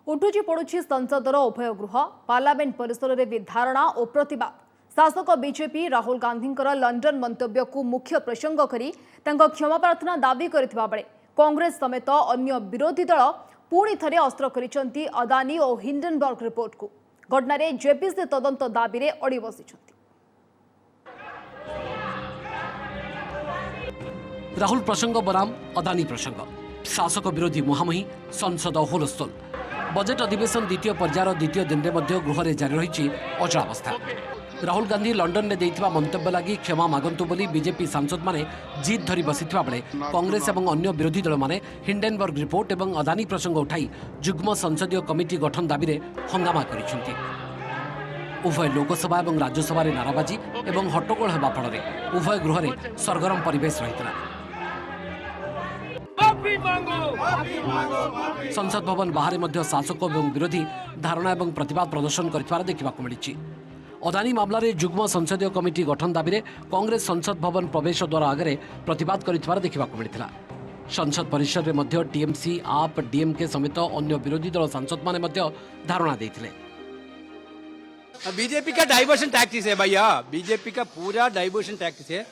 उठुची पड़ुछि संसदर उभय गृह पार्लियामेंट परिसर में भी धारणा और प्रतिवाद। शासक बीजेपी राहुल गांधी लंडन मंतव्य को मुख्य प्रसंग करी क्षमा प्रार्थना दाबी करथिबा बेले कांग्रेस समेत अन्य विरोधी दल पुणी थे अस्त्र करिसेंती अदानी और हिंडनबर्ग रिपोर्ट को। घटना जेपीसी तदंत दाबी रे अड़ी बसिछंती। राहुल प्रसंग बनाम अदानी प्रसंग शासक विरोधी मुहांमुही संसद हुलस्थुल। बजेट अधिवेशन द्वितीय पर्यायर द्वितीय दिन में गृह में जारी रही अचलावस्था। राहुल गांधी लंडन में देइथिबा मंतव्य लगी क्षमा मागंतु बोली बीजेपी सांसद माने जीत धरी बसिथिबा बेले कांग्रेस और अन्य विरोधी दल माने हिंडनबर्ग रिपोर्ट और अदानी प्रसंग उठाई जुग्म संसदीय कमिटी गठन दाबी रे हंगामा करिसेंती। उभय लोकसभा और राज्यसभा रे नाराबाजी और हट्टगोल हेबा फल उभय गृह में सरगरम परिवेश रहितला। संसद भवन बाहर मध्य शासक और विरोधी धारणा और प्रतिवाद प्रदर्शन कर देखा मिली। अदानी मामलें जुग्म संसदीय कमिटी गठन दाबी में कांग्रेस संसद भवन प्रवेश द्वार आगे प्रतिवाद कर देखा मिलता। संसद परिसर में टीएमसी आप डीएमके समेत अन्य विरोधी दल सांसद माने धारणा देते। बीजेपी का डाइवर्शन टैक्टिक्स है भैया, बीजेपी का पूरा डाइवर्शन टैक्टिक्स है।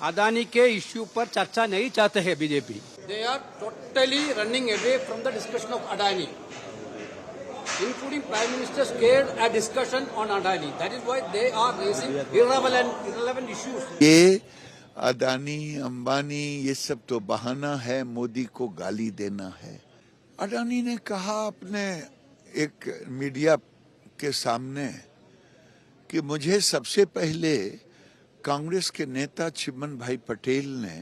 अदानी के इश्यू पर चर्चा नहीं चाहते हैं BJP. They are totally running away from the discussion of Adani, including Prime Minister scared a discussion on Adani. That is why they are raising irrelevant issues. ये अदानी अंबानी ये सब तो बहाना है, मोदी को गाली देना है। अडानी ने कहा अपने एक मीडिया के सामने कि मुझे सबसे पहले कांग्रेस के नेता चिमन भाई पटेल ने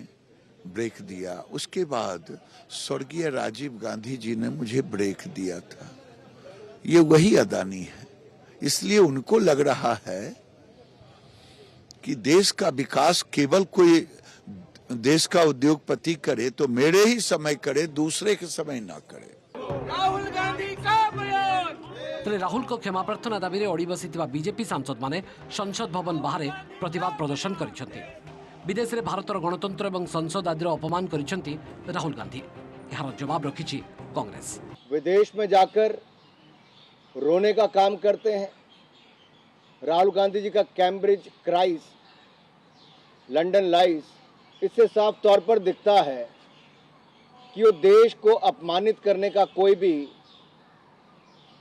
ब्रेक दिया, उसके बाद स्वर्गीय राजीव गांधी जी ने मुझे ब्रेक दिया था। ये वही अदानी है। इसलिए उनको लग रहा है कि देश का विकास केवल कोई देश का उद्योगपति करे तो मेरे ही समय करे, दूसरे के समय ना करे। राहुल गांधी का तेरे राहुल को क्षमा प्रार्थना दाबी अड़ी बसी बीजेपी सांसद माने संसद भवन बाहर प्रतिवाद प्रदर्शन करिसेंती। विदेश में भारतर गणतंत्र और संसद आदि अपमान करिसेंती राहुल गांधी। यार जवाब रखी कांग्रेस। विदेश में जाकर रोने का काम करते हैं। राहुल गांधी जी का कैम्ब्रिज क्राइस, लंदन लाइस, इससे साफ तौर पर दिखता है कि वो देश को अपमानित करने का कोई भी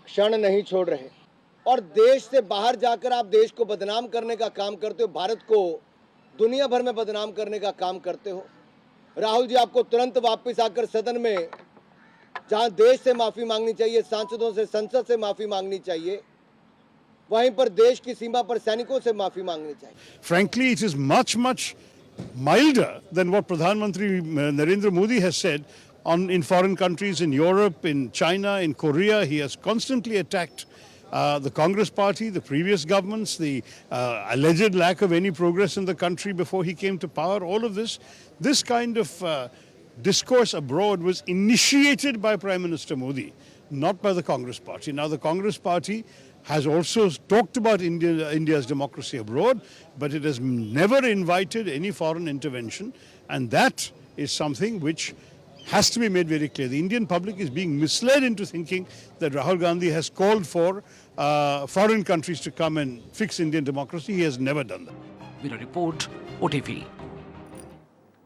क्षण नहीं छोड़ रहे। और देश से बाहर जाकर आप देश को बदनाम करने का काम करते हो, भारत को दुनिया भर में बदनाम करने का काम करते हो। राहुल जी, आपको तुरंत वापस आकर सदन में जहां देश से माफी मांगनी चाहिए, सांसदों से, संसद से माफी मांगनी चाहिए, वहीं पर देश की सीमा पर सैनिकों से माफी मांगनी चाहिए। Frankly, it is much milder than what Pradhan Mantri Narendra Modi has said in foreign countries, in Europe, in China, in Korea. He has constantly attacked the Congress party, the previous governments, the alleged lack of any progress in the country before he came to power. All of this kind of discourse abroad was initiated by Prime Minister Modi, not by the Congress party. Now the Congress party has also talked about India's democracy abroad, but it has never invited any foreign intervention, and that is something which has to be made very clear. The Indian public is being misled into thinking that Rahul Gandhi has called for foreign countries to come and fix Indian democracy. He has never done that. Bureau Report, OTV.